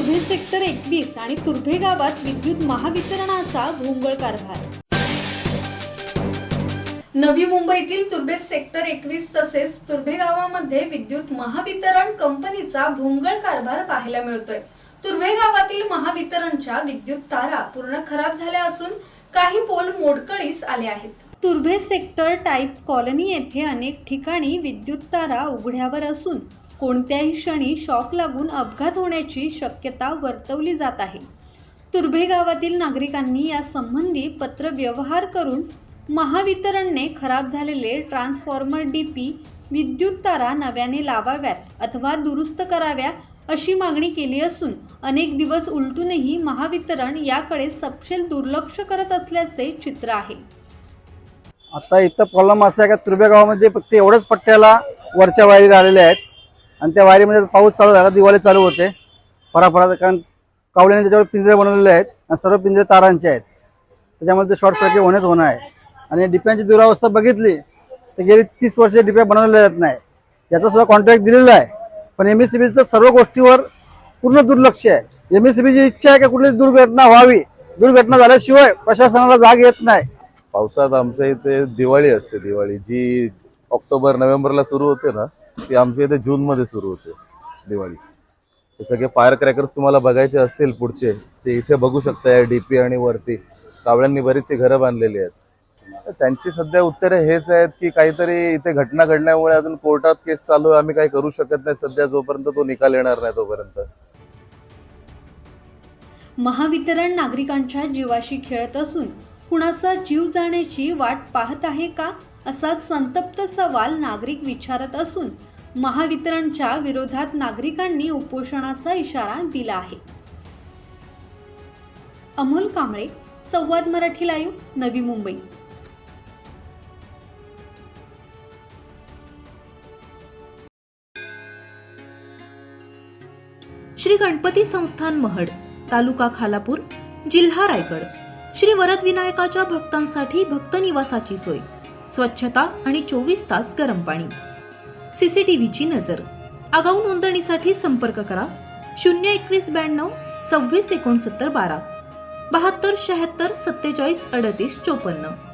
Turbhe sector 21 आणि तुर्भे गावात विद्युत महावितरणाचा भोंगळ कारभार। नवी मुंबईतील तुर्भे सेक्टर 21 तसेच तुर्भे गावामध्ये विद्युत महावितरण कंपनीचा भोंगळ कारभार पाहायला मिळतोय। तुर्भे गावातील महावितरणच्या विद्युत तारा पूर्ण खराब झाल्या असून काही पोल मोडकळीस आले आहेत। तुर्भे सेक्टर टाइप कॉलनी येथे अनेक ठिकाणी विद्युत तारा उघड्यावर असून कोणत्याही क्षणी शॉक लागून अपघात होण्याची शक्यता वर्तवली जात आहे। तुर्भे गावातील नागरिकांनी या संबंधी पत्र व्यवहार करून महावितरणने खराब झालेले ट्रान्सफॉर्मर डीपी विद्युत तारा नव्याने लावाव्यात अथवा दुरुस्त कराव्या अशी मागणी केली असून अनेक दिवस उलटूनही महावितरण याकडे सपशेल दुर्लक्ष करत असल्याचे चित्र आहे। आता इथं प्रॉब्लेम असा आहे का तुर्भे गावामध्ये फक्त एवढंच पट्ट्याला वरच्या वायरी आलेल्या आहेत आणि त्या वायरीमध्ये पाऊस चालू झाला, दिवाळी चालू होते फराफरा, कारण कावल्याने त्याच्यावर पिंजरे बनवलेले आहेत आणि सर्व पिंजरे तारांचे आहेत, त्याच्यामध्ये ते शॉर्ट सर्किट होणं आहे। आणि डिप्यांची दुरावस्था बघितली तर गेली 30 वर्ष डिप्या बनवलेल्या नाही, याचा सुद्धा कॉन्ट्रॅक्ट दिलेला आहे, पण एमएससीबीचं सर्व गोष्टीवर पूर्ण दुर्लक्ष आहे। एमएससीबीची इच्छा आहे की कुठली दुर्घटना व्हावी, दुर्घटना झाल्याशिवाय प्रशासनाला जाग येत नाही। पावसात आमच्या इथे दिवाळी असते, दिवाळी जी ऑक्टोबर नोव्हेंबरला सुरू होते ना, ती आमच्या इथे जून मध्ये सुरू होते दिवाळी। हे सगळे फायर क्रॅकर्स तुम्हाला बघायचे असतील पुढचे, ते इथे बघू शकता डीपी आणि वरती कावळ्यांनी बरीचशी घरं बांधलेली आहेत। त्यांची सध्या उत्तरे हेच आहेत की काहीतरी इथे घटना घडल्यामुळे अजून कोर्टात केस चालू आहे, आम्ही काही करू शकत नाही सध्या, जोपर्यंत तो निकाल येणार नाही तोपर्यंत। महावितरण नागरिकांच्या जीवाशी खेळत असून कुणाचा जीव जाण्याची वाट पाहत आहे का, असा संतप्त सवाल नागरिक विचारत असून महावितरणच्या विरोधात नागरिकांनी उपोषणाचा इशारा दिला आहे। अमोल कांबळे, संवाद मराठी लाईव्ह, नवी मुंबई। श्री गणपती संस्थान महड, तालुका खालापूर, जिल्हा रायगड। श्री वरद विनायकाच्या भक्तांसाठी भक्त निवासाची सोय, स्वच्छता आणि 24 तास गरम पाणी, सीसीटीव्हीची नजर। आगाऊ नोंदणीसाठी संपर्क करा 02192 26 69 12 72 76 47 38 54।